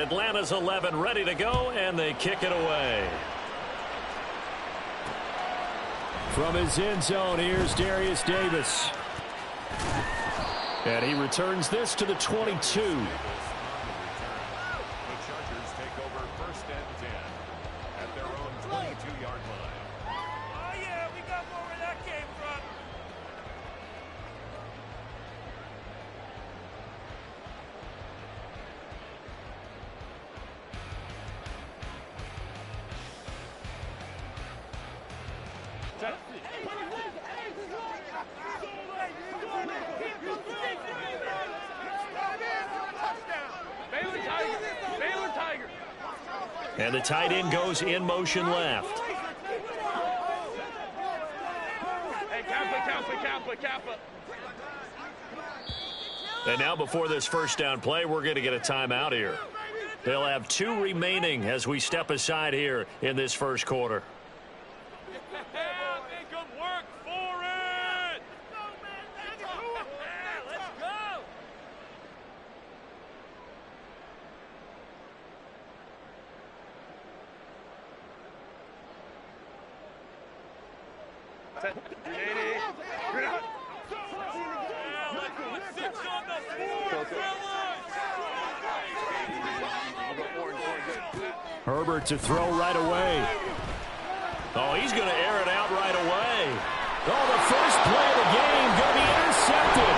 Atlanta's 11 ready to go, and they kick it away. From his end zone, here's Darius Davis. And he returns this to the 22. The Chargers take over 1st and 10 at their own 22-yard line. Oh, yeah, we got more where that came from. And the tight end goes in motion left. Hey, Kappa. And now before this first down play, we're going to get a timeout here. They'll have 2 remaining as we step aside here in this first quarter. Make them work for it. Let's go. Herbert to throw right away. Oh, he's going to air it out right away. Oh, the first play of the game going to be intercepted.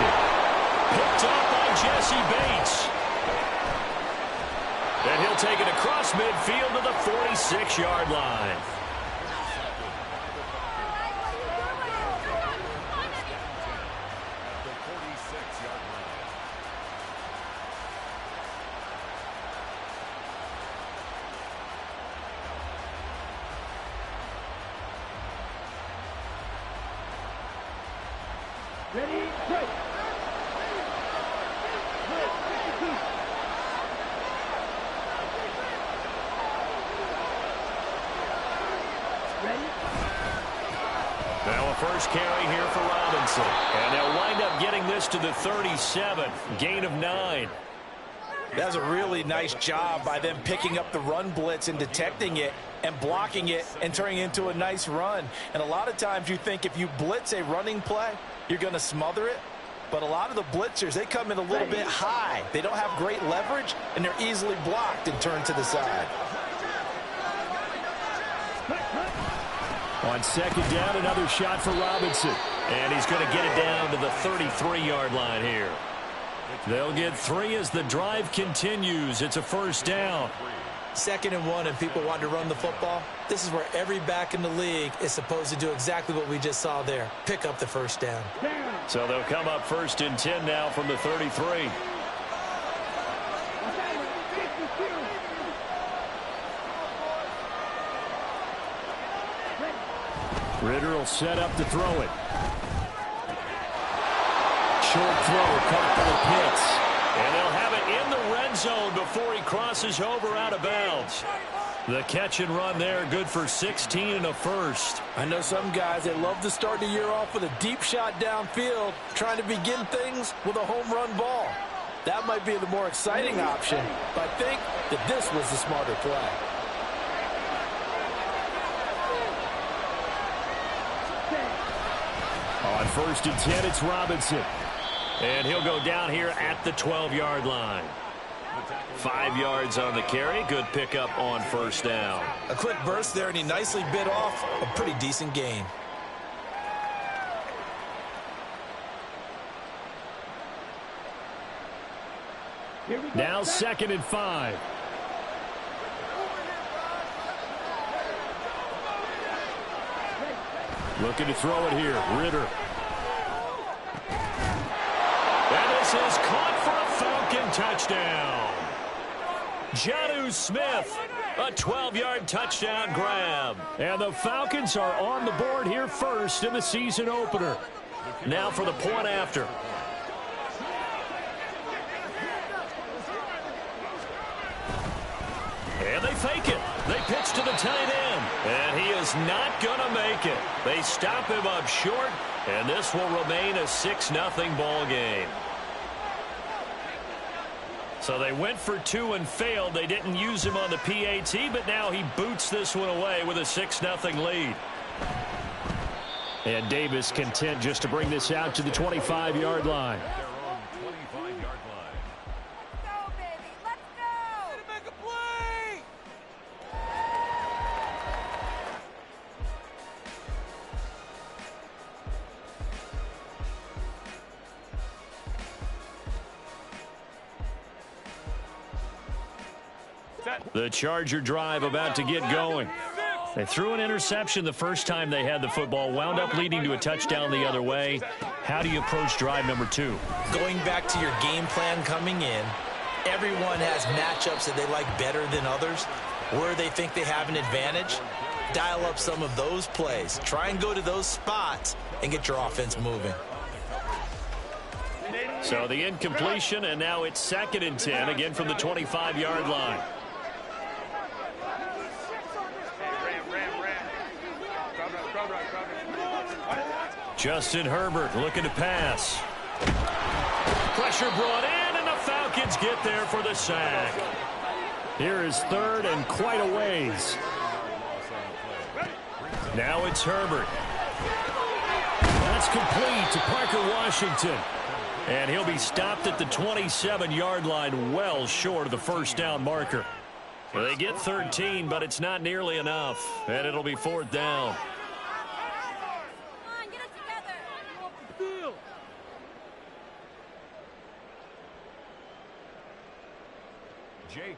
Picked off by Jesse Bates. And he'll take it across midfield to the 46-yard line. First carry here for Robinson. And they'll wind up getting this to the 37. Gain of 9. That's a really nice job by them picking up the run blitz and detecting it and blocking it and turning it into a nice run. And a lot of times you think if you blitz a running play, you're going to smother it. But a lot of the blitzers, they come in a little bit high. They don't have great leverage, and they're easily blocked and turned to the side. On second down, another shot for Robinson. And he's going to get it down to the 33-yard line here. They'll get 3 as the drive continues. It's a first down. 2nd and 1, and people want to run the football. This is where every back in the league is supposed to do exactly what we just saw there. Pick up the first down. So they'll come up 1st and 10 now from the 33. Ritter will set up to throw it. Short throw, caught by the Pitts. And they'll have it in the red zone before he crosses over out of bounds. The catch and run there, good for 16 and a first. I know some guys that love to start the year off with a deep shot downfield, trying to begin things with a home run ball. That might be the more exciting option, but I think that this was the smarter play. On 1st and 10, it's Robinson. And he'll go down here at the 12-yard line. 5 yards on the carry. Good pickup on first down. A quick burst there, and he nicely bit off a pretty decent gain. Now 2nd and 5. Looking to throw it here. Ritter. And this is caught for a Falcon touchdown. Jonnu Smith, a 12-yard touchdown grab. And the Falcons are on the board here first in the season opener. Now for the point after. And they fake it. They pitch to the tight end. And he is not going to make it. They stop him up short, and this will remain a 6-0 ball game. So they went for 2 and failed. They didn't use him on the PAT, but now he boots this one away with a 6-0 lead. And Davis content just to bring this out to the 25-yard line. Their own 25-yard line. Let's go, baby. Let's go. Make a play! The Charger drive about to get going. They threw an interception the first time they had the football, wound up leading to a touchdown the other way. How do you approach drive number 2? Going back to your game plan coming in, everyone has matchups that they like better than others. Where they think they have an advantage, dial up some of those plays. Try and go to those spots and get your offense moving. So the incompletion, and now it's 2nd and 10, again from the 25-yard line. Justin Herbert looking to pass. Pressure brought in, and the Falcons get there for the sack. Here is 3rd and quite a ways. Now it's Herbert. That's complete to Parker Washington. And he'll be stopped at the 27-yard line, well short of the first down marker. Well, they get 13, but it's not nearly enough. And it'll be 4th down. Come on, get it together.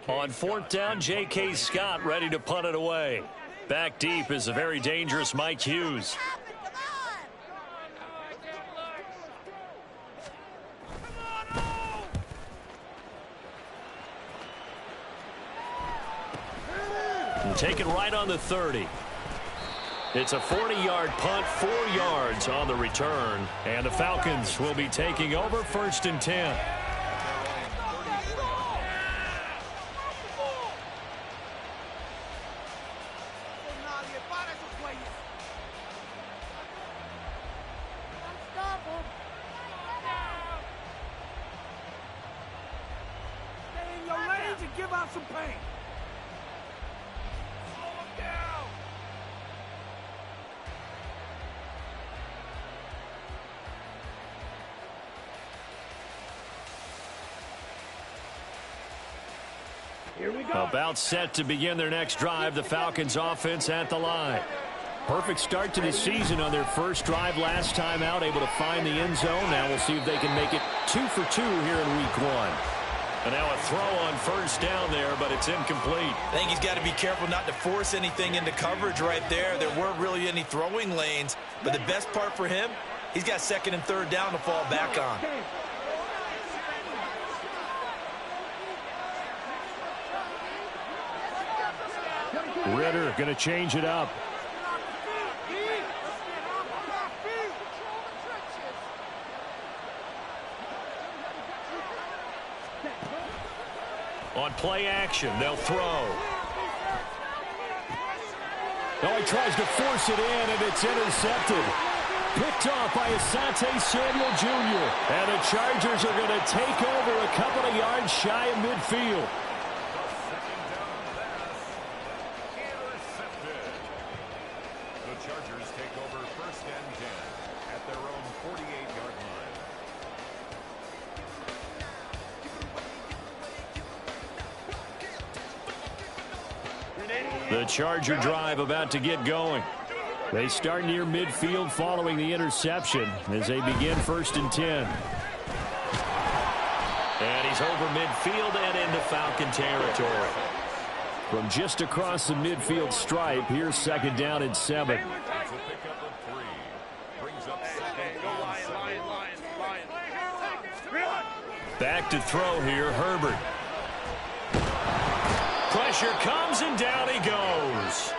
On 4th down, J.K. Scott ready to punt it away. Back deep is a very dangerous Mike Hughes. And take it right on the 30. It's a 40-yard punt, 4 yards on the return. And the Falcons will be taking over 1st and 10. Give out some pain. Here we go. About set to begin their next drive. The Falcons offense at the line. Perfect start to the season on their first drive last time out, able to find the end zone. Now we'll see if they can make it 2 for 2 here in week 1. And now a throw on 1st down there, but it's incomplete. I think he's got to be careful not to force anything into coverage right there. There weren't really any throwing lanes, but the best part for him, he's got 2nd and 3rd down to fall back on. Ritter going to change it up. On play action, they'll throw. Oh, he tries to force it in, and it's intercepted. Picked off by Asante Samuel Jr. And the Chargers are going to take over a couple of yards shy of midfield. The Chargers take over 1st and 10 at their own 48-yard line. The Charger drive about to get going. They start near midfield following the interception as they begin 1st and 10. And he's over midfield and into Falcon territory. From just across the midfield stripe, here's 2nd down and 7. It's a pickup of 3. Brings up 2nd Go and Lions, 7. Lions. Back to throw here, Herbert. Pressure comes, and down he goes.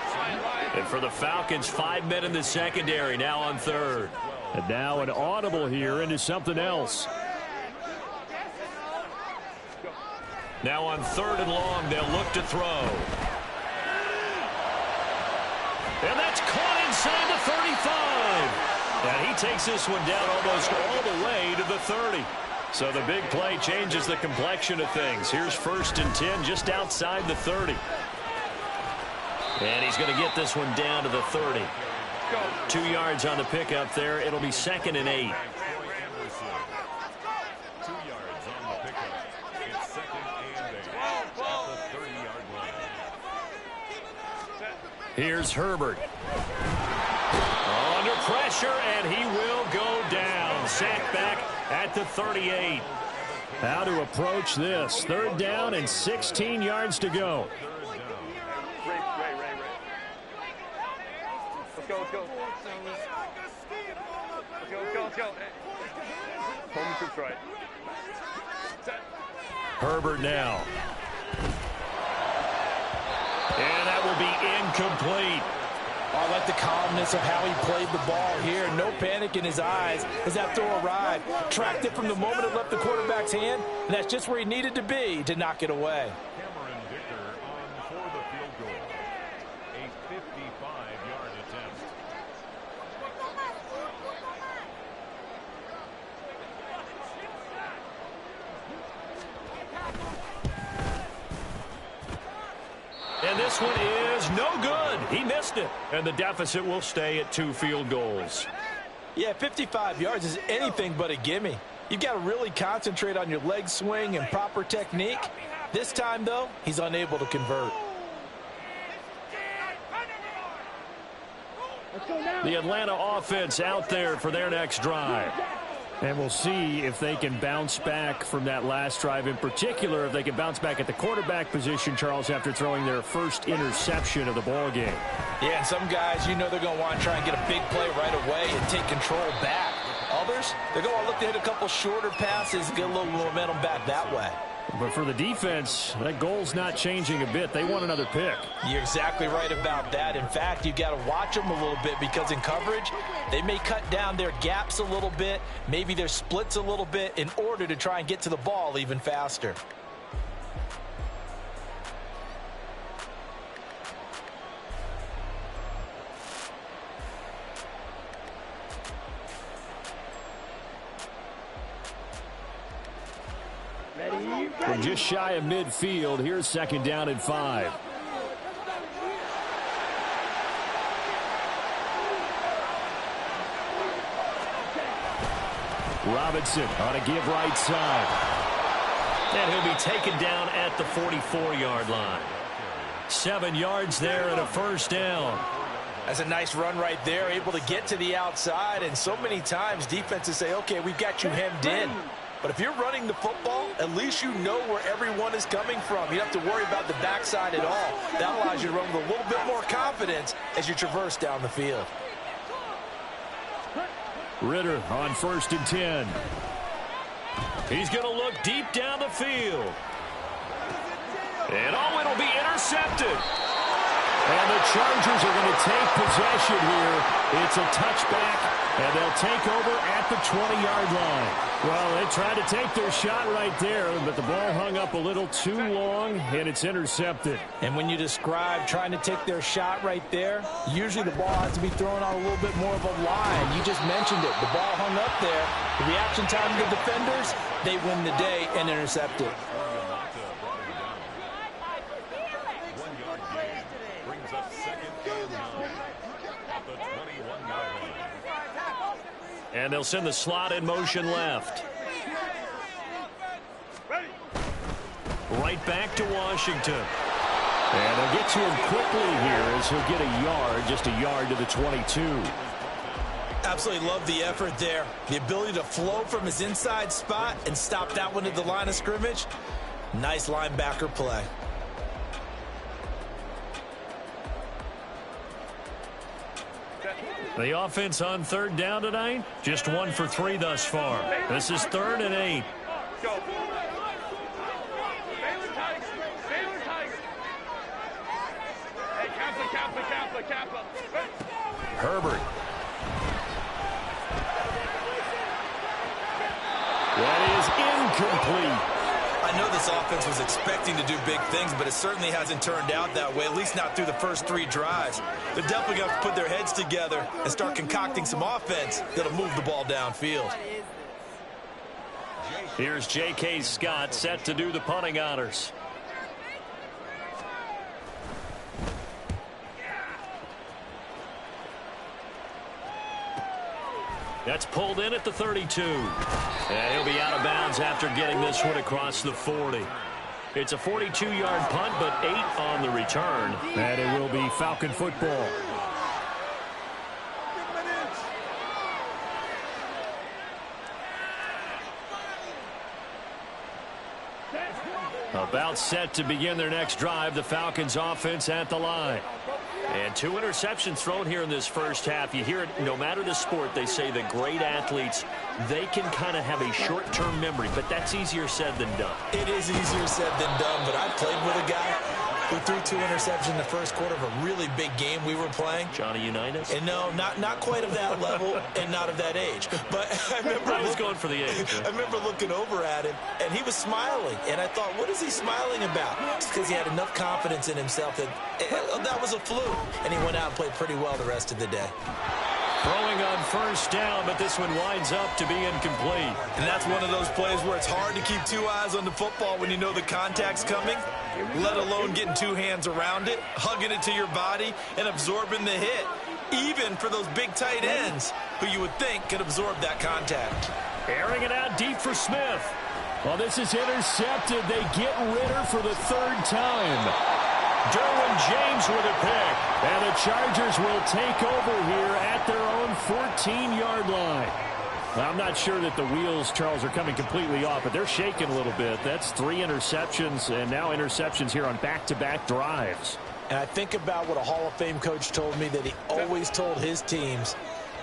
And for the Falcons, 5 men in the secondary, now on 3rd. And now an audible here into something else. Now on 3rd and long, they'll look to throw. And that's caught inside the 35. And he takes this one down almost all the way to the 30. So the big play changes the complexion of things. Here's 1st and 10 just outside the 30. And he's going to get this one down to the 30. 2 yards on the pickup there. It'll be 2nd and 8. 2 yards on the pickup. It's 2nd and 8 at the 30-yard line. Here's Herbert. Under pressure, and he will go down. Sacked back at the 38. How to approach this. 3rd down and 16 yards to go. Let's go. Let's go. Home troops right. Set. Herbert now. And that will be incomplete. I like the calmness of how he played the ball here. No panic in his eyes as that throw arrived. Tracked it from the moment it left the quarterback's hand, and that's just where he needed to be to knock it away. Cameron Dicker on for the field goal. A 55-yard attempt. And this one is no good. He missed it. And the deficit will stay at 2 field goals. Yeah, 55 yards is anything but a gimme. You've got to really concentrate on your leg swing and proper technique. This time, though, he's unable to convert. The Atlanta offense out there for their next drive. And we'll see if they can bounce back from that last drive. In particular, if they can bounce back at the quarterback position, Charles, after throwing their first interception of the ball game. Yeah, and some guys, you know they're going to want to try and get a big play right away and take control back. Others, they're going to want to look to hit a couple shorter passes and get a little momentum back that way. But for the defense, that goal's not changing a bit. They want another pick. You're exactly right about that. In fact, you've got to watch them a little bit because in coverage, they may cut down their gaps a little bit, maybe their splits a little bit in order to try and get to the ball even faster. From just shy of midfield, here's 2nd down and 5. Robinson on a give right side. And he'll be taken down at the 44-yard line. 7 yards there and a 1st down. That's a nice run right there, able to get to the outside. And so many times defenses say, okay, we've got you hemmed in. But if you're running the football, at least you know where everyone is coming from. You don't have to worry about the backside at all. That allows you to run with a little bit more confidence as you traverse down the field. Ritter on 1st and 10. He's going to look deep down the field. And oh, it'll be intercepted. And the Chargers are going to take possession here. It's a touchback, and they'll take over at the 20-yard line. Well, they tried to take their shot right there, but the ball hung up a little too long, and it's intercepted. And when you describe trying to take their shot right there, usually the ball has to be thrown on a little bit more of a line. You just mentioned it. The ball hung up there. The reaction time of the defenders, they win the day and intercept it. And they'll send the slot in motion left. Right back to Washington. And they'll get to him quickly here as he'll get a yard, just a yard to the 22. Absolutely love the effort there. The ability to flow from his inside spot and stop that one at the line of scrimmage. Nice linebacker play. The offense on 3rd down tonight, just 1 for 3 thus far. This is 3rd and 8. Go. Baylor Tigers. Baylor Tigers. Hey, Kappa. Herbert. That is incomplete. I know this offense was expecting to do big things, but it certainly hasn't turned out that way, at least not through the first 3 drives. They're definitely going to have to put their heads together and start concocting some offense that'll move the ball downfield. Here's J.K. Scott set to do the punting honors. That's pulled in at the 32. And he'll be out of bounds after getting this one across the 40. It's a 42-yard punt, but 8 on the return. And it will be Falcon football. About set to begin their next drive, the Falcons offense at the line. And 2 interceptions thrown here in this first half. You hear it, no matter the sport, they say that great athletes, they can kind of have a short-term memory, but that's easier said than done. It is easier said than done, but I played with a guy who threw 2 interceptions in the first quarter of a really big game we were playing. Johnny Unitas? And no, not quite of that level and not of that age. But I was going for the age. I remember looking over at him, and he was smiling. And I thought, what is he smiling about? It's because he had enough confidence in himself that that was a fluke. And he went out and played pretty well the rest of the day. Throwing on first down, but this one winds up to be incomplete. And that's one of those plays where it's hard to keep 2 eyes on the football when you know the contact's coming, let alone getting 2 hands around it, hugging it to your body, and absorbing the hit, even for those big tight ends who you would think could absorb that contact. Airing it out deep for Smith. Well, this is intercepted. They get Ritter for the 3rd time. Derwin James with a pick. And the Chargers will take over here at their own 14-yard line. I'm not sure that the wheels, Charles, are coming completely off, but they're shaking a little bit. That's 3 interceptions, and now interceptions here on back-to-back drives. And I think about what a Hall of Fame coach told me, that he always told his teams,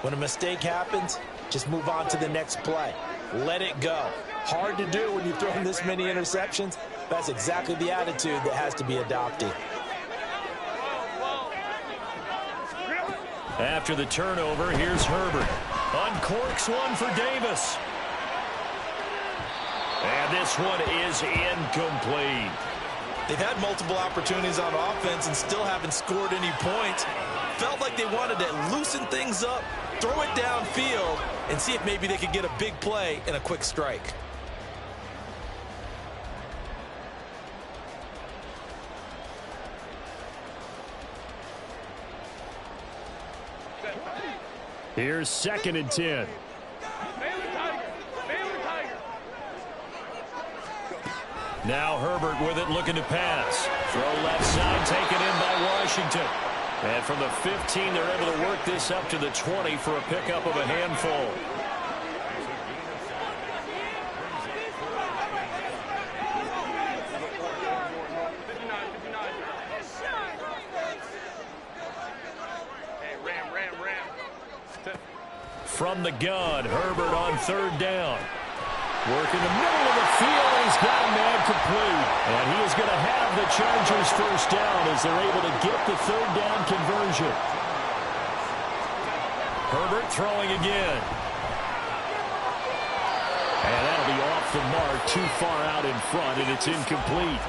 when a mistake happens, just move on to the next play. Let it go. Hard to do when you've thrown this many interceptions. That's exactly the attitude that has to be adopted. After the turnover, here's Herbert. Uncorks one for Davis. And this one is incomplete. They've had multiple opportunities on offense and still haven't scored any points. Felt like they wanted to loosen things up, throw it downfield, and see if maybe they could get a big play and a quick strike. Here's 2nd and 10. Now Herbert with it, looking to pass. Throw left side, taken in by Washington. And from the 15, they're able to work this up to the 20 for a pickup of a handful. From the gun, Herbert on 3rd down. Work in the middle of the field. He's got a man complete. And he is going to have the Chargers 1st down as they're able to get the 3rd down conversion. Herbert throwing again. And that'll be off the mark, too far out in front, and it's incomplete.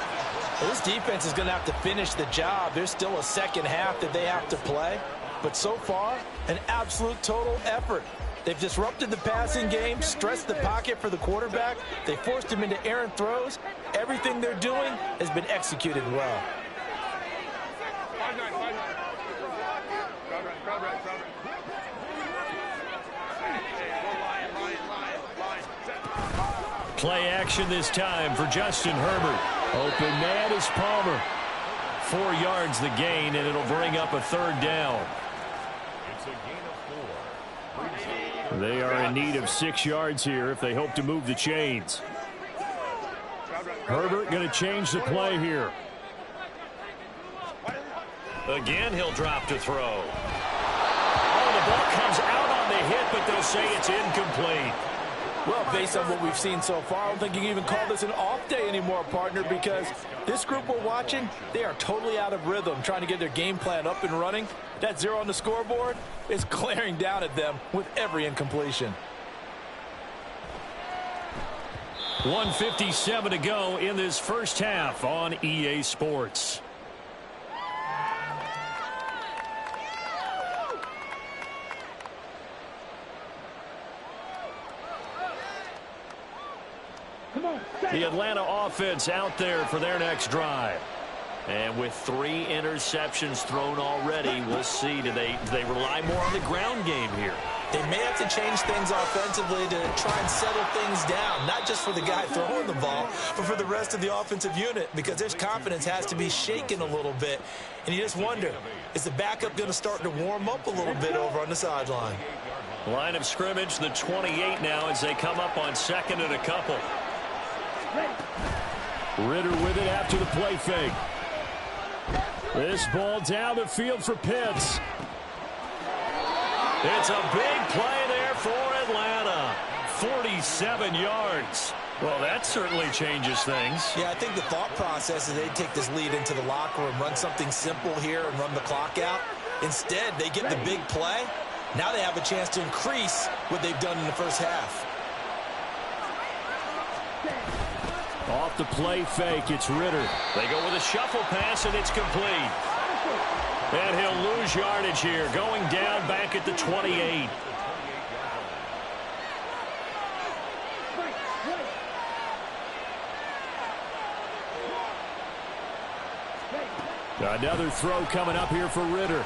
Well, this defense is going to have to finish the job. There's still a second half that they have to play. But so far, an absolute total effort. They've disrupted the passing game, stressed the pocket for the quarterback. They forced him into errant throws. Everything they're doing has been executed well. Play action this time for Justin Herbert. Open man is Palmer. 4 yards the gain, and it'll bring up a 3rd down. It's a gain of 4. They are in need of 6 yards here if they hope to move the chains. Herbert going to change the play here. Again, he'll drop to throw. Oh, the ball comes out on the hit, but they'll say it's incomplete. Well, based on what we've seen so far, I don't think you can even call this an off day anymore, partner, because this group we're watching, they are totally out of rhythm, trying to get their game plan up and running. That 0 on the scoreboard is glaring down at them with every incompletion. 1:57 to go in this first half on EA Sports. The Atlanta offense out there for their next drive. And with 3 interceptions thrown already, we'll see. Do they rely more on the ground game here? They may have to change things offensively to try and settle things down, not just for the guy throwing the ball, but for the rest of the offensive unit, because their confidence has to be shaken a little bit. And you just wonder, is the backup going to start to warm up a little bit over on the sideline? Line of scrimmage, the 28 now as they come up on 2nd and a couple. Ridder with it after the play fake. This ball down the field for Pitts. It's a big play there for Atlanta. 47 yards. Well, that certainly changes things. Yeah, I think the thought process is they'd take this lead into the locker room, run something simple here and run the clock out. Instead, they get the big play. Now they have a chance to increase what they've done in the first half. Off the play fake, it's Ridder. They go with a shuffle pass, and it's complete. And he'll lose yardage here, going down back at the 28. Another throw coming up here for Ridder.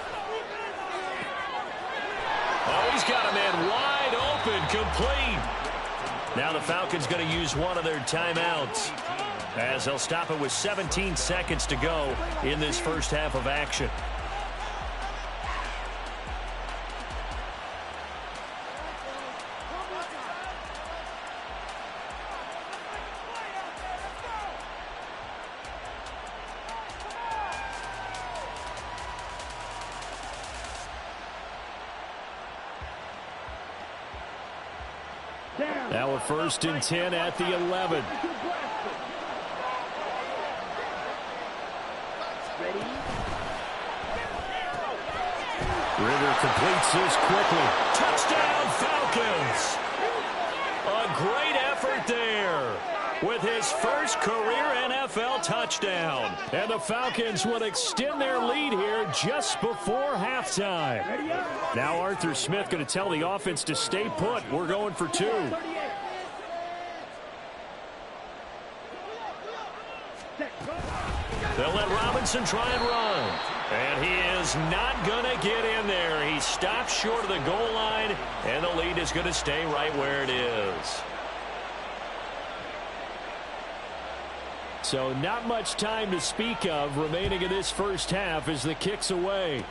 Oh, he's got a man wide open, complete. Now the Falcons going to use one of their timeouts, as they'll stop it with 17 seconds to go in this first half of action. Now a 1st and 10 at the 11. Ridder completes this quickly. Touchdown, Falcons! A great effort there with his first career NFL touchdown. And the Falcons will extend their lead here just before halftime. Now Arthur Smith going to tell the offense to stay put. We're going for 2. They'll let Robinson try and run. And he is not going to get in there. He stops short of the goal line, and the lead is going to stay right where it is. So not much time to speak of remaining in this first half as the kick's away.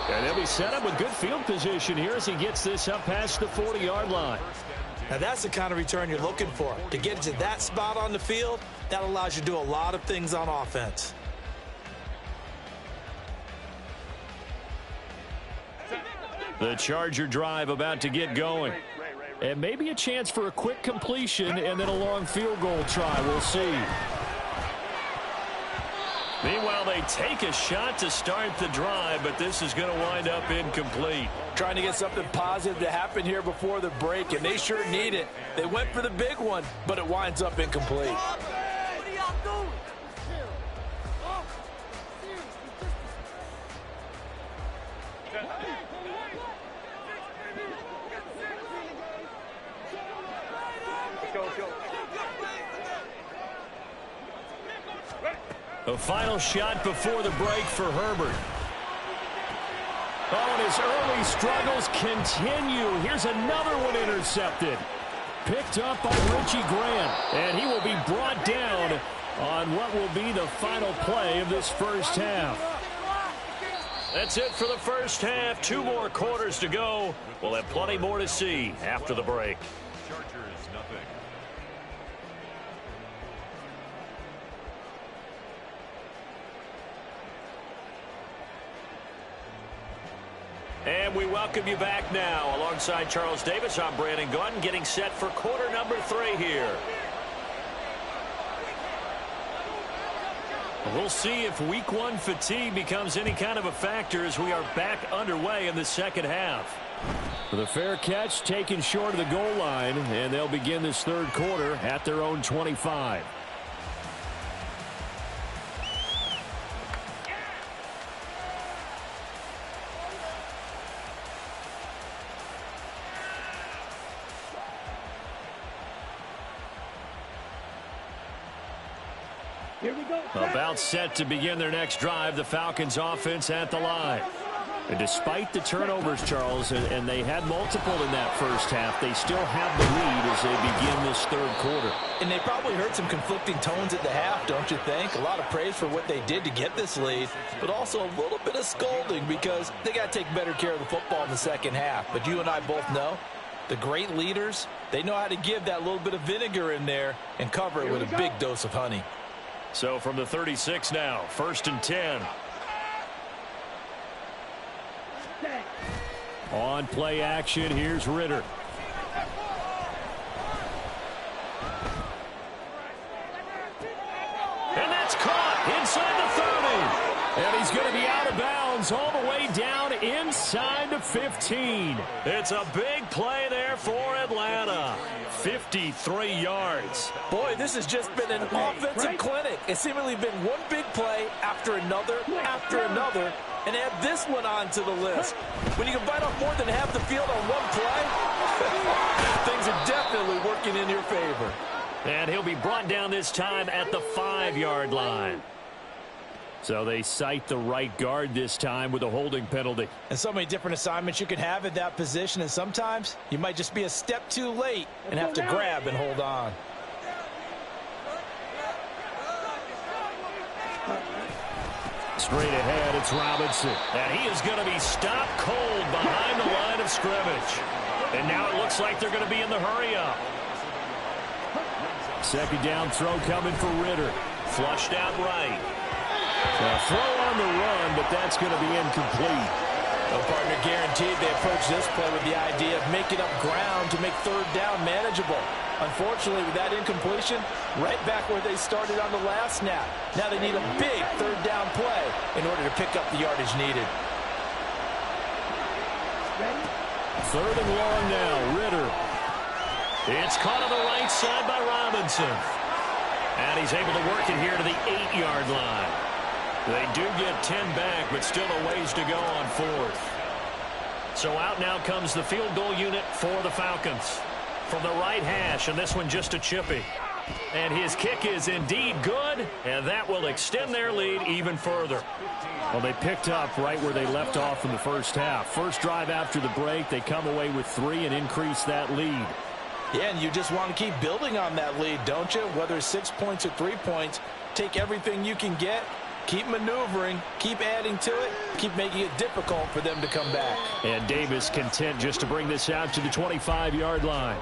And they'll be set up with good field position here as he gets this up past the 40-yard line. Now that's the kind of return you're looking for. To get to that spot on the field, that allows you to do a lot of things on offense. The Charger drive about to get going. And maybe a chance for a quick completion and then a long field goal try. We'll see. Meanwhile, they take a shot to start the drive, but this is going to wind up incomplete. Trying to get something positive to happen here before the break, and they sure need it. They went for the big one, but it winds up incomplete. A final shot before the break for Herbert. Oh, and his early struggles continue. Here's another one intercepted. Picked up by Richie Grant. And he will be brought down on what will be the final play of this first half. That's it for the first half. 2 more quarters to go. We'll have plenty more to see after the break. Chargers, nothing. And we welcome you back now. Alongside Charles Davis, I'm Brandon Gaudin, getting set for quarter number 3 here. We'll see if week 1 fatigue becomes any kind of a factor as we are back underway in the second half. The fair catch taken short of the goal line, and they'll begin this third quarter at their own 25. About set to begin their next drive, the Falcons offense at the line. And despite the turnovers, Charles, and they had multiple in that first half, they still have the lead as they begin this third quarter. And they probably heard some conflicting tones at the half, don't you think? A lot of praise for what they did to get this lead, but also a little bit of scolding because they got to take better care of the football in the second half. But you and I both know the great leaders, they know how to give that little bit of vinegar in there and cover it with a big dose of honey. So from the 36 now, 1st and 10. On play action, here's Ritter. And that's caught inside the 30. And he's going to be out of bounds all the way down inside the 15. It's a big play there for Atlanta. 53 yards. Boy, this has just been an offensive clinic. It's seemingly been one big play after another, and add this one on to the list. When you can bite off more than half the field on one play, things are definitely working in your favor. And he'll be brought down this time at the 5-yard line. So they cite the right guard this time with a holding penalty. And so many different assignments you can have at that position, and sometimes you might just be a step too late and have to grab and hold on. Straight ahead, it's Robinson. And he is going to be stopped cold behind the line of scrimmage. And now it looks like they're going to be in the hurry-up. Second down throw coming for Ritter. Flushed out right. A throw on the run, but that's going to be incomplete. No partner guaranteed. They approach this play with the idea of making up ground to make third down manageable. Unfortunately, with that incompletion, right back where they started on the last snap. Now they need a big third down play in order to pick up the yardage needed. Third and long now, Ritter. It's caught on the right side by Robinson. And he's able to work it here to the 8-yard line. They do get 10 back, but still a ways to go on 4th. So out now comes the field goal unit for the Falcons. From the right hash, and this one just a chippy. And his kick is indeed good, and that will extend their lead even further. Well, they picked up right where they left off in the first half. First drive after the break, they come away with 3 and increase that lead. Yeah, and you just want to keep building on that lead, don't you? Whether it's 6 points or 3 points, take everything you can get, keep maneuvering, keep adding to it, keep making it difficult for them to come back. And Davis content just to bring this out to the 25-yard line.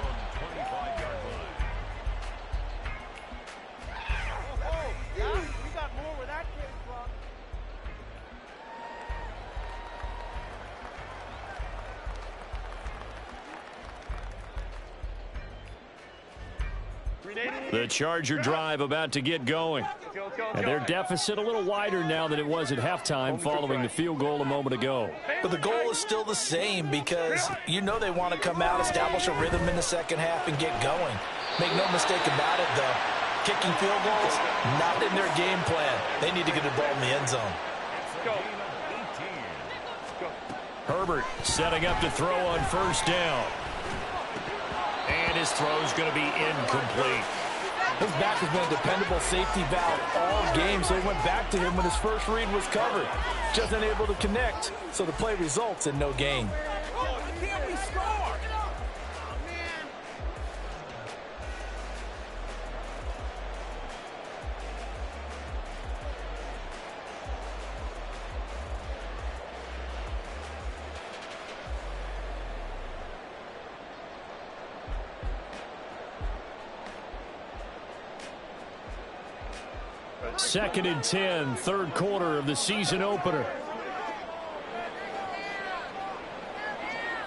The Charger drive about to get going. And their deficit a little wider now than it was at halftime following the field goal a moment ago. But the goal is still the same because you know they want to come out, establish a rhythm in the second half, and get going. Make no mistake about it, though. Kicking field goals, not in their game plan. They need to get the ball in the end zone. Herbert setting up to throw on first down. And his throw is going to be incomplete. His back has been a dependable safety valve all game, so he went back to him when his first read was covered. Just unable to connect, so the play results in no gain. Second and 10, third quarter of the season opener.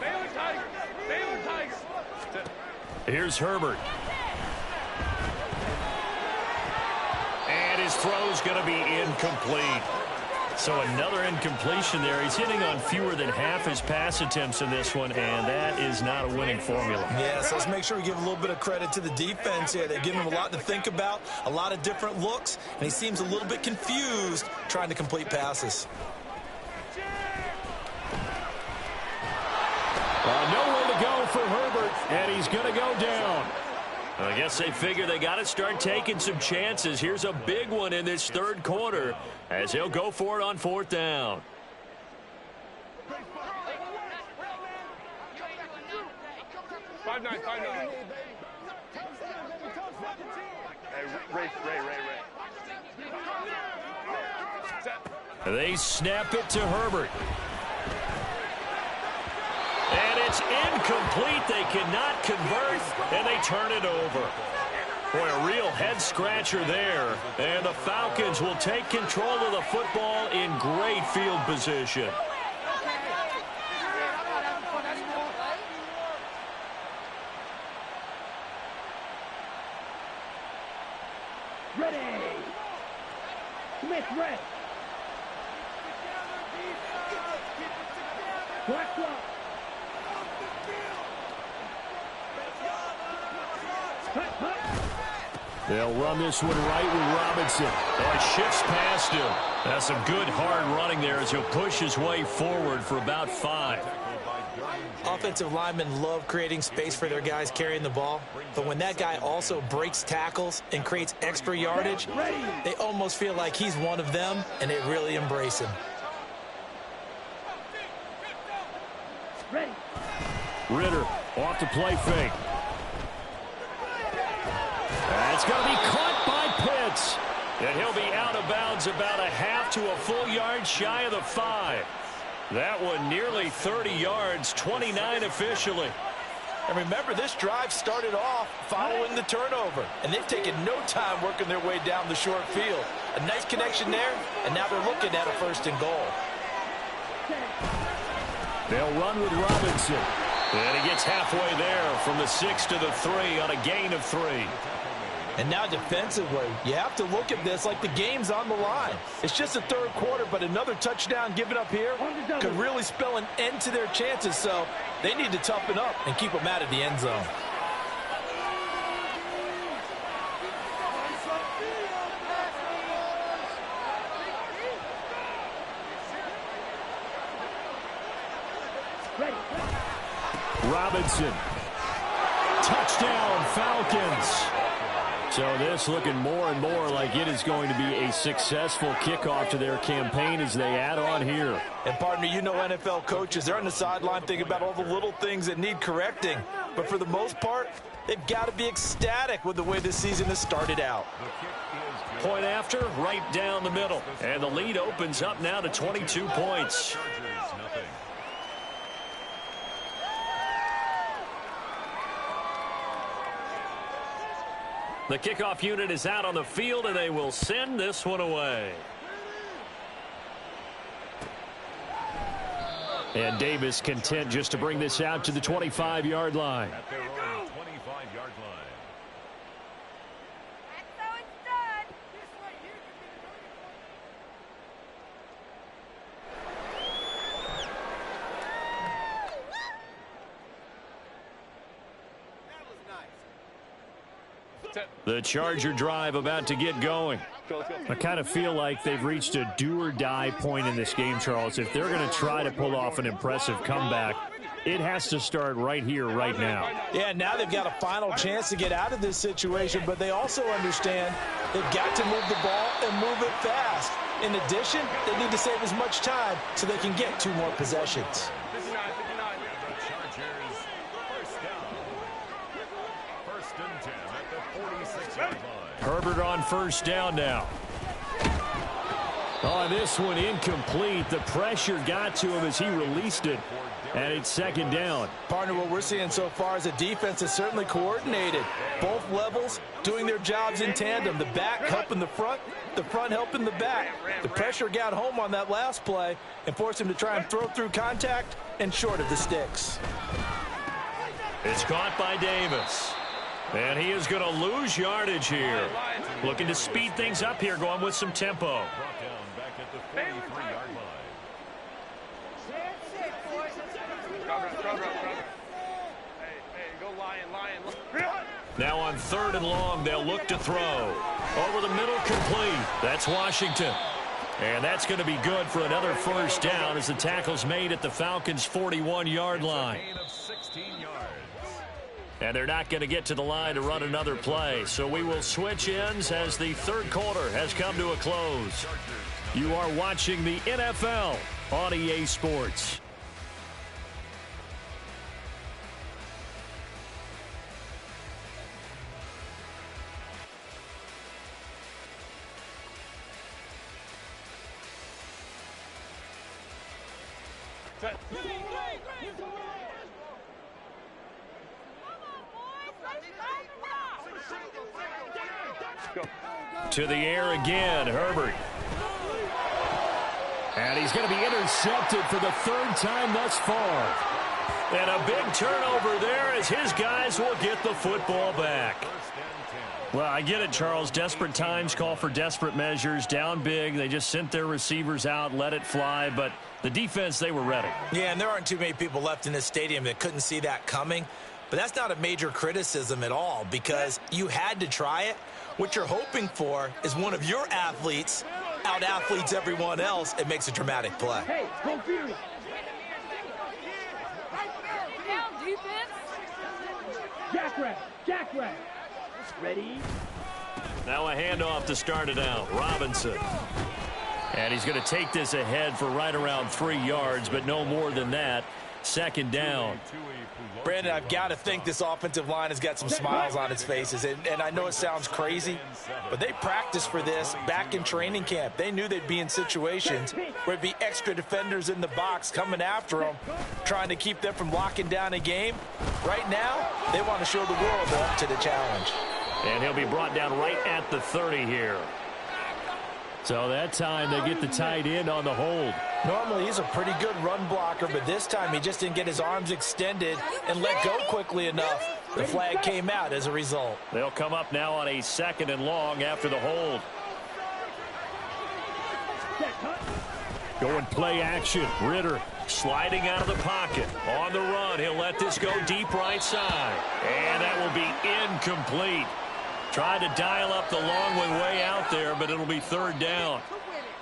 Baylor Tigers! Baylor Tigers! Here's Herbert. And his throw's going to be incomplete. So another incompletion there. He's hitting on fewer than half his pass attempts in this one, and that is not a winning formula. Yes, let's make sure we give a little bit of credit to the defense here. They've given him a lot to think about, a lot of different looks, and he seems a little bit confused trying to complete passes. Nowhere to go for Herbert, and he's going to go down. I guess they figure they got to start taking some chances. Here's a big one in this third quarter as he'll go for it on 4th down. They snap it to Herbert. And it's incomplete. They cannot convert, and they turn it over. Boy, a real head-scratcher there. And the Falcons will take control of the football in great field position. Ready. Smith, red. Black clock. They'll run this one right with Robinson. And shifts past him. That's some good hard running there as he'll push his way forward for about 5. Offensive linemen love creating space for their guys carrying the ball, but when that guy also breaks tackles and creates extra yardage, they almost feel like he's one of them, and they really embrace him. Ritter off the play fake. That's going to be caught by Pitts. And he'll be out of bounds about a half to a full yard shy of the 5. That one nearly 30 yards, 29 officially. And remember, this drive started off following the turnover, and they've taken no time working their way down the short field. A nice connection there, and now they're looking at a 1st and goal. They'll run with Robinson. And he gets halfway there from the 6 to the 3 on a gain of 3. And now defensively, you have to look at this like the game's on the line. It's just the third quarter, but another touchdown given up here could really spell an end to their chances, so they need to toughen up and keep them out of the end zone. Robinson. Touchdown, Falcons. So this looking more and more like it is going to be a successful kickoff to their campaign as they add on here. And partner, you know NFL coaches, they're on the sideline thinking about all the little things that need correcting. But for the most part, they've got to be ecstatic with the way this season has started out. Point after, right down the middle. And the lead opens up now to 22 points. The kickoff unit is out on the field, and they will send this one away. And Davis content just to bring this out to the 25-yard line. At their own 25-yard line. That's how it's done. The Charger drive about to get going. I kind of feel like they've reached a do-or-die point in this game, Charles. If they're going to try to pull off an impressive comeback, it has to start right here, right now. Yeah, now they've got a final chance to get out of this situation, but they also understand they've got to move the ball and move it fast. In addition, they need to save as much time so they can get 2 more possessions. Herbert on 1st down now. Oh, this one incomplete. The pressure got to him as he released it, and it's 2nd down. Partner, what we're seeing so far is a defense that's certainly coordinated. Both levels doing their jobs in tandem. The back helping the front helping the back. The pressure got home on that last play and forced him to try and throw through contact and short of the sticks. It's caught by Davis. And he is going to lose yardage here. Looking to speed things up here, going with some tempo. Brought down back at the 43-yard line. Now on 3rd and long, they'll look to throw. Over the middle, complete. That's Washington. And that's going to be good for another 1st down as the tackle's made at the Falcons' 41-yard line. Gain of 16 yards. And they're not going to get to the line to run another play. So we will switch ends as the third quarter has come to a close. You are watching the NFL on EA Sports. To the air again, Herbert. And he's going to be intercepted for the third time thus far. And a big turnover there as his guys will get the football back. Well, I get it, Charles. Desperate times call for desperate measures. Down big. They just sent their receivers out, let it fly. But the defense, they were ready. Yeah, and there aren't too many people left in this stadium that couldn't see that coming. But that's not a major criticism at all because you had to try it. What you're hoping for is one of your athletes out-athletes everyone else and makes a dramatic play. Hey, go Fury. Down, defense. Jackrabbit. Ready? Now a handoff to start it out. Robinson. And he's going to take this ahead for right around 3 yards, but no more than that. Second down. Brandon, I've got to think this offensive line has got some smiles on its faces. And I know it sounds crazy, but they practiced for this back in training camp. They knew they'd be in situations where there'd be extra defenders in the box coming after them, trying to keep them from locking down a game. Right now, they want to show the world they're up to the challenge. And he'll be brought down right at the 30 here. So that time they get the tight end on the hold. Normally he's a pretty good run blocker, but this time he just didn't get his arms extended and let go quickly enough. The flag came out as a result. They'll come up now on a 2nd and long after the hold. Going play action. Ritter sliding out of the pocket. On the run, he'll let this go deep right side. And that will be incomplete. Tried to dial up the long one way out there, but it'll be third down.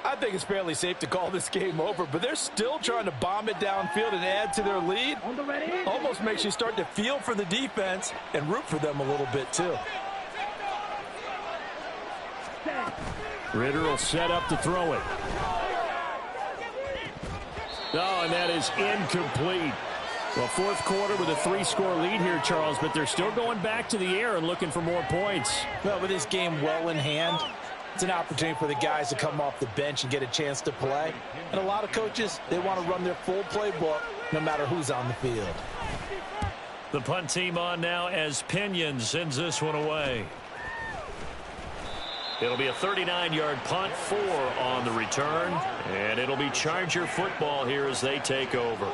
I think it's fairly safe to call this game over, but they're still trying to bomb it downfield and add to their lead. Almost makes you start to feel for the defense and root for them a little bit, too. Ritter will set up to throw it. Oh, and that is incomplete. Well, fourth quarter with a 3-score lead here, Charles, but they're still going back to the air and looking for more points. Well, with this game well in hand, it's an opportunity for the guys to come off the bench and get a chance to play. And a lot of coaches, they want to run their full playbook no matter who's on the field. The punt team on now as Pinion sends this one away. It'll be a 39-yard punt, 4 on the return, and it'll be Charger football here as they take over.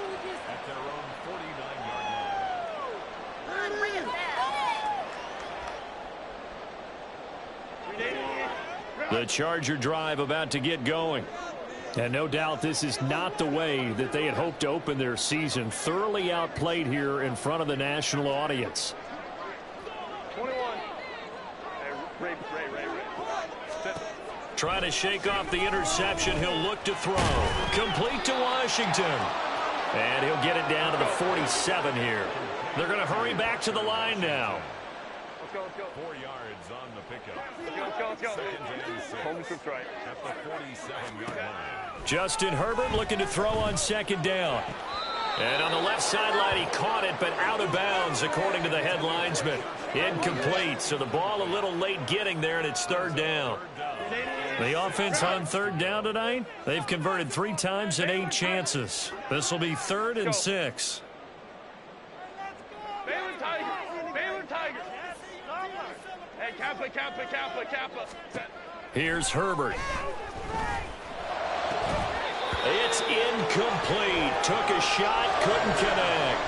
The Charger drive about to get going. And no doubt this is not the way that they had hoped to open their season. Thoroughly outplayed here in front of the national audience. 21. Ray. Trying to shake off the interception. He'll look to throw. Complete to Washington. And he'll get it down to the 47 here. They're going to hurry back to the line now. Let's go. 4 yards on the pickup. Let's go. Home script right. At the 47-yard line. Justin Herbert looking to throw on second down. And on the left sideline, he caught it, but out of bounds, according to the head linesman. Incomplete, so the ball a little late getting there, and it's third down. The offense on third down tonight, they've converted 3 times in 8 chances. This will be 3rd and 6. Baylor Tiger. Hey, Kappa. Here's Herbert. It's incomplete. Took a shot, couldn't connect.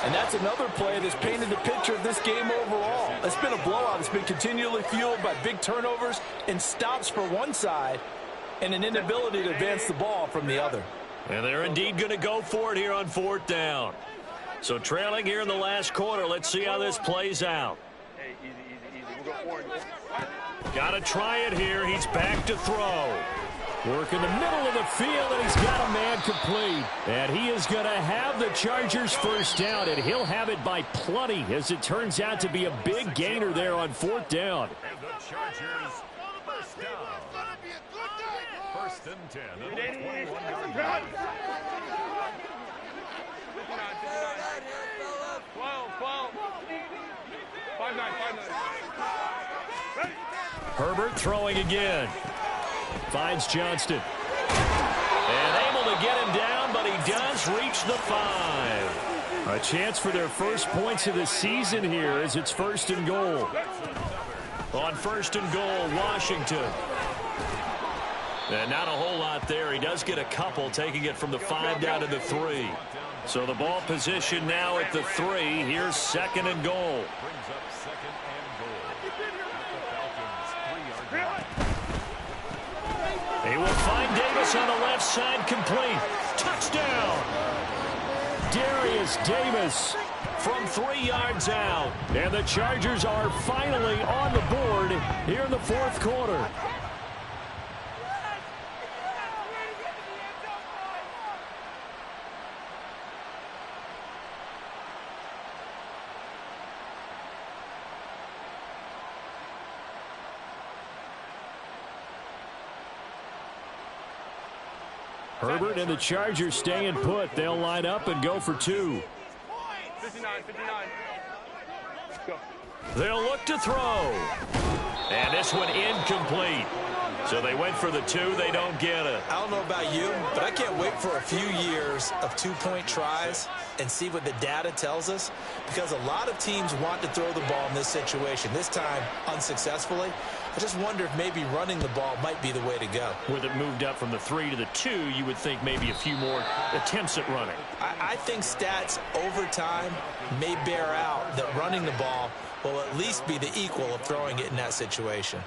And that's another play that's painted the picture of this game overall. It's been a blowout. It's been continually fueled by big turnovers and stops for one side and an inability to advance the ball from the other. And they're indeed going to go for it here on 4th down. So trailing here in the last quarter. Let's see how this plays out. Hey, easy. We'll go forward. Got to try it here. He's back to throw. Working the middle of the field, and he's got a man complete. And he is going to have the Chargers first down, and he'll have it by plenty, as it turns out to be a big gainer there on 4th down. And the Chargers first down. First and 10 at the 21-yard line. 12. 5-9. Herbert throwing again. Finds Johnston. And able to get him down, but he does reach the 5. A chance for their first points of the season here as it's 1st and goal. On 1st and goal, Washington. And not a whole lot there. He does get a couple, taking it from the 5 down to the 3. So the ball position now at the 3. Here's 2nd and goal. Brings up 2nd and goal. The Falcons 3-yard line. He will find Davis on the left side, complete. Touchdown! Darius Davis from 3 yards out. And the Chargers are finally on the board here in the 4th quarter. Herbert and the Chargers staying put. They'll line up and go for 2. 59. Go. They'll look to throw. And this one incomplete. So they went for the 2. They don't get it. I don't know about you, but I can't wait for a few years of 2-point tries and see what the data tells us, because a lot of teams want to throw the ball in this situation. This time, unsuccessfully. I just wonder if maybe running the ball might be the way to go. With it moved up from the 3 to the 2, you would think maybe a few more attempts at running. I think stats over time may bear out that running the ball will at least be the equal of throwing it in that situation.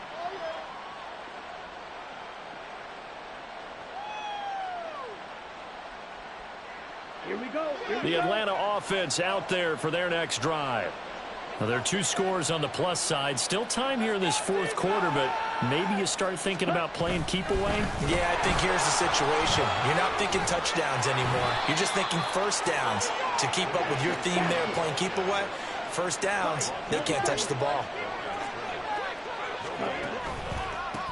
Here we go. The Atlanta offense out there for their next drive. Well, there are 2 scores on the plus side. Still time here in this 4th quarter, but maybe you start thinking about playing keep away? Yeah, I think here's the situation. You're not thinking touchdowns anymore. You're just thinking first downs. To keep up with your theme there, playing keep away, first downs, they can't touch the ball.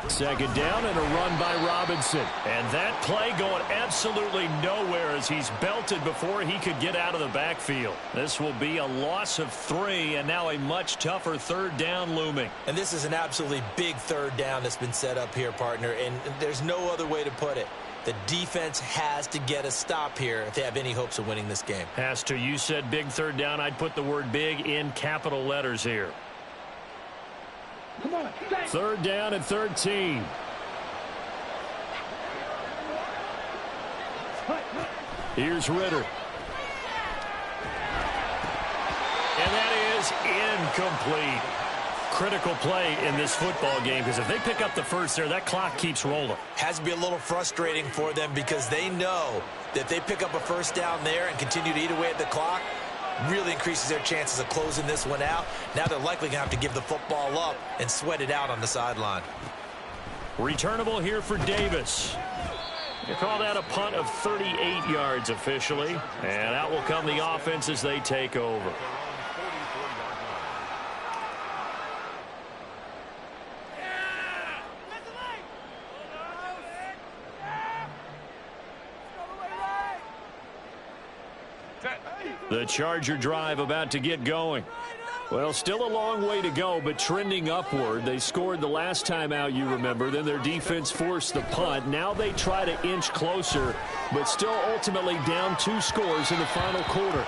2nd down and a run by Robinson. And that play going absolutely nowhere as he's belted before he could get out of the backfield. This will be a loss of 3, and now a much tougher 3rd down looming. And this is an absolutely big 3rd down that's been set up here, partner, and there's no other way to put it. The defense has to get a stop here if they have any hopes of winning this game. Has to. You said big 3rd down. I'd put the word big in capital letters here. 3rd down and 13. Here's Ritter. And that is incomplete. Critical play in this football game, because if they pick up the first there, that clock keeps rolling. Has to be a little frustrating for them, because they know that they pick up a first down there and continue to eat away at the clock, really increases their chances of closing this one out. Now they're likely going to have to give the football up and sweat it out on the sideline. Returnable here for Davis. You call that a punt of 38 yards officially. And out will come the offense as they take over. The Charger drive about to get going. Well, still a long way to go, but trending upward. They scored the last time out, you remember. Then their defense forced the punt. Now they try to inch closer, but still ultimately down 2 scores in the final quarter.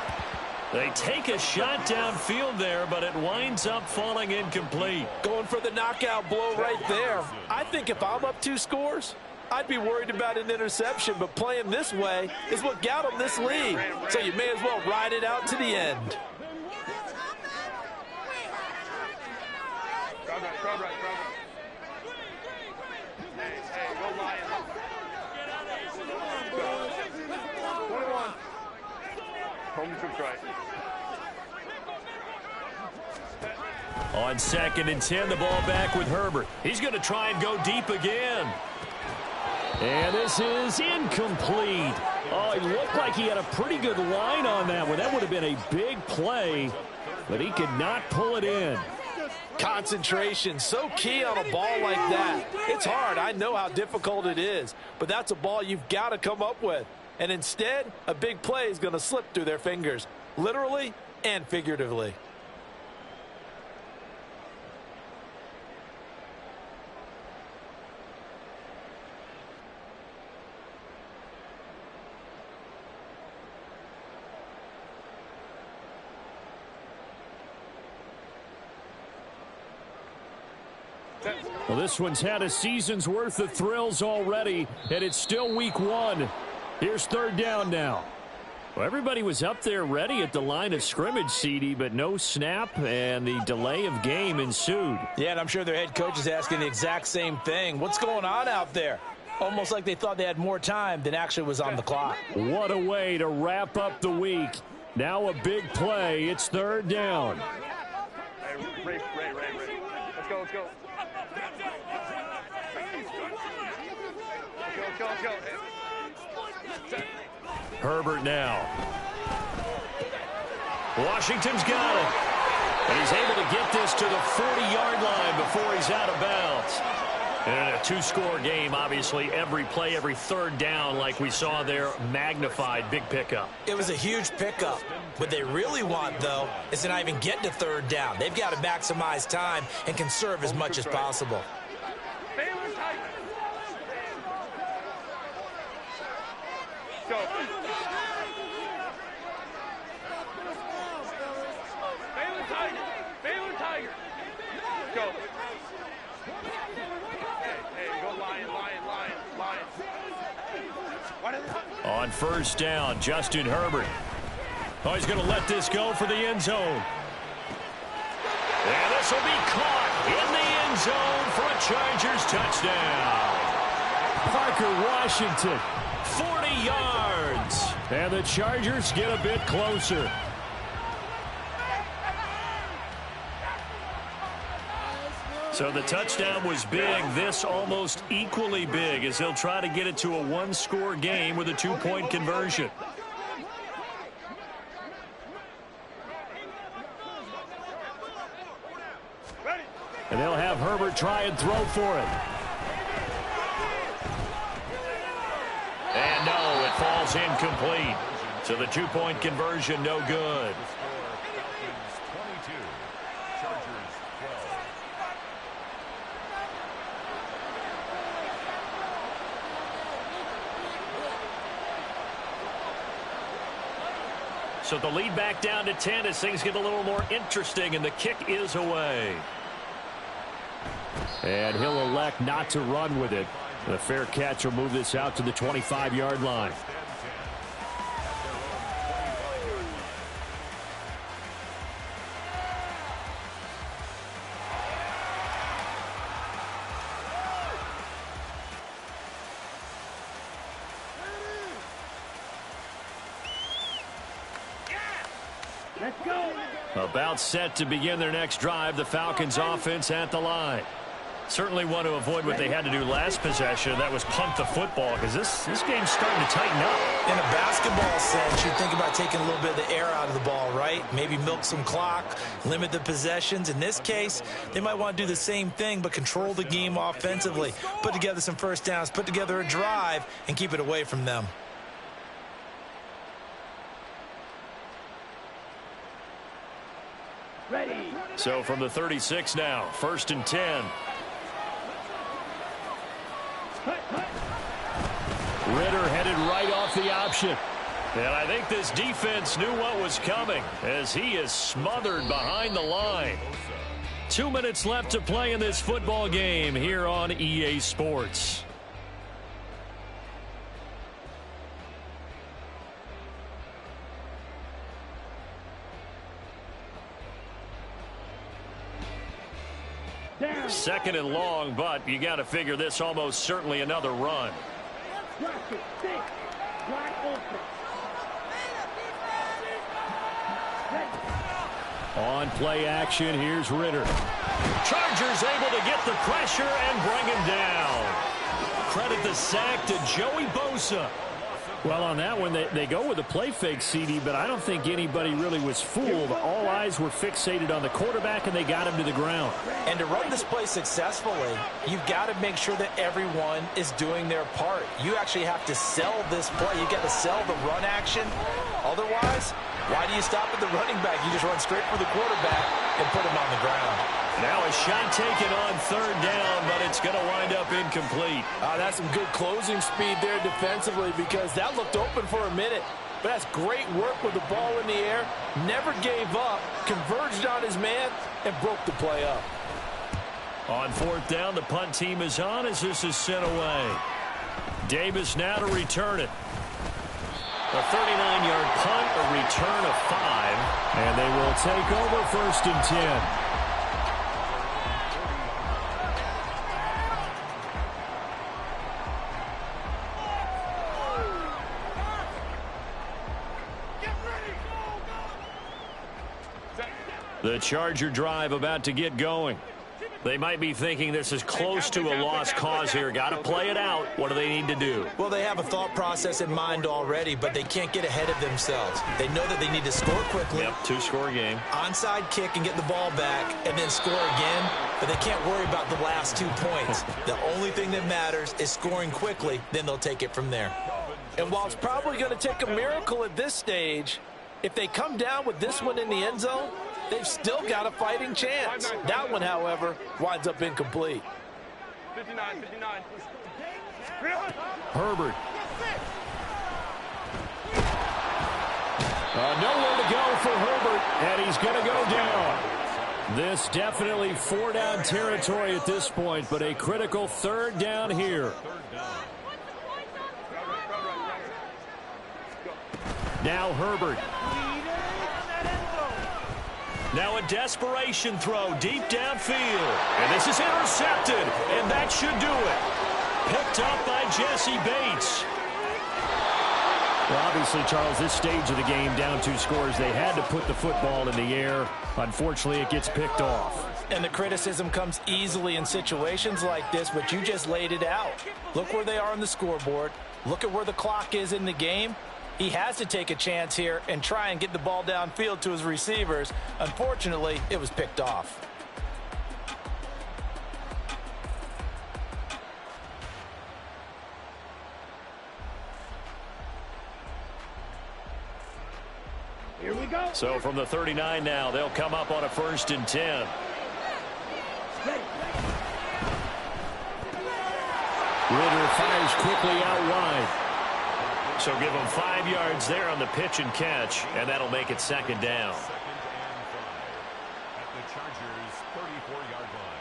They take a shot downfield there, but it winds up falling incomplete. Going for the knockout blow right there. I think if I'm up 2 scores, I'd be worried about an interception, but playing this way is what got them this lead. So you may as well ride it out to the end. Crowd right. Hey, go Lions. 21. Home troops right. On 2nd and 10, the ball back with Herbert. He's going to try and go deep again. And this is incomplete. Oh, it looked like he had a pretty good line on that one. That would have been a big play, but he could not pull it in. Concentration, so key on a ball like that. It's hard. I know how difficult it is, but that's a ball you've got to come up with. And instead, a big play is going to slip through their fingers, literally and figuratively. Well, this one's had a season's worth of thrills already, and it's still week 1. Here's third down now. Well, everybody was up there ready at the line of scrimmage, CD, but no snap, and the delay of game ensued. Yeah, and I'm sure their head coach is asking the exact same thing. What's going on out there? Almost like they thought they had more time than actually was on the clock. What a way to wrap up the week. Now a big play. It's third down. Hey, Ray. Let's go. Let's go. Herbert now. Washington's got it. And he's able to get this to the 40-yard line before he's out of bounds. And a two-score game, obviously, every play, every third down, like we saw there, magnified, big pickup. It was a huge pickup. What they really want, though, is to not even get to third down. They've got to maximize time and conserve as much as possible. Go. Baylor Tiger. Go. Hey, go Lion. On first down, Justin Herbert. Oh, he's going to let this go for the end zone. And this will be caught in the end zone for a Chargers touchdown. Parker Washington, 40 yards. and the Chargers get a bit closer. So the touchdown was big. This almost equally big as he'll try to get it to a one-score game with a two-point conversion. And they'll have Herbert try and throw for it. And no, it falls incomplete. So the two-point conversion, no good. So the lead back down to 10 as things get a little more interesting, and the kick is away. And he'll elect not to run with it. The fair catch will move this out to the 25-yard line. Let's go. About set to begin their next drive. The Falcons offense at the line. Certainly want to avoid what they had to do last possession. That was punt the football, because this game's starting to tighten up. In a basketball sense, you think about taking a little bit of the air out of the ball, right? Maybe milk some clock, limit the possessions. In this case, they might want to do the same thing, but control the game offensively. Put together some first downs, put together a drive, and keep it away from them. Ready. So from the 36 now, 1st and 10. Ritter headed right off the option. And I think this defense knew what was coming as he is smothered behind the line. 2 minutes left to play in this football game here on EA Sports. Second and long, but you got to figure this almost certainly another run. On play action, here's Ritter. Chargers able to get the pressure and bring him down. credit the sack to Joey Bosa. Well, on that one, they go with a play fake, CD, but I don't think anybody really was fooled. All eyes were fixated on the quarterback, and they got him to the ground. And to run this play successfully, you've got to make sure that everyone is doing their part. You actually have to sell this play. You've got to sell the run action. Otherwise, why do you stop at the running back? You just run straight for the quarterback and put him on the ground. Now a shot taken on third down, but it's going to wind up incomplete. That's some good closing speed there defensively because that looked open for a minute. But that's great work with the ball in the air. Never gave up, converged on his man, and broke the play up. On fourth down, the punt team is on as this is sent away. Davis now to return it. A 39-yard punt, a return of 5. And they will take over first and 10. The Charger drive about to get going. They might be thinking this is close to a lost cause here. Got to play it out. What do they need to do? Well, they have a thought process in mind already, but they can't get ahead of themselves. They know that they need to score quickly. Yep, two-score game. Onside kick and get the ball back and then score again, but they can't worry about the last 2 points. The only thing that matters is scoring quickly, then they'll take it from there. And while it's probably going to take a miracle at this stage, if they come down with this one in the end zone, they've still got a fighting chance. That one, however, winds up incomplete. 59. Herbert. Nowhere to go for Herbert, and he's going to go down. This definitely 4-down territory at this point, but a critical third down here. Now Herbert. Now a desperation throw deep downfield. And this is intercepted, and that should do it. Picked up by Jesse Bates. Well, obviously, Charles, this stage of the game, down 2 scores, they had to put the football in the air. Unfortunately, it gets picked off. And the criticism comes easily in situations like this, but you just laid it out. Look where they are on the scoreboard. Look at where the clock is in the game. He has to take a chance here and try and get the ball downfield to his receivers. Unfortunately, it was picked off. Here we go. So from the 39 now, they'll come up on a 1st and 10. Ritter fires quickly out wide. So give them 5 yards there on the pitch and catch, and that'll make it 2nd down. At the Chargers' 34-yard line.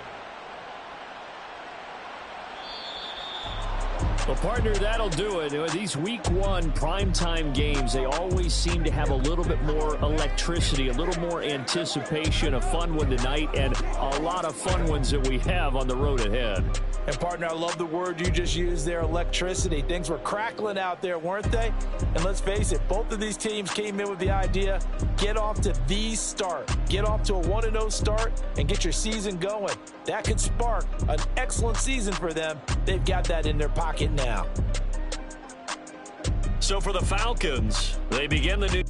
Well, partner, that'll do it. These week 1 primetime games, they always seem to have a little bit more electricity, a little more anticipation, a fun one tonight, and a lot of fun ones that we have on the road ahead. And, partner, I love the word you just used there, electricity. Things were crackling out there, weren't they? And let's face it, both of these teams came in with the idea, get off to the start. Get off to a 1-0 start and get your season going. That could spark an excellent season for them. They've got that in their pocket now. So for the Falcons, they begin the new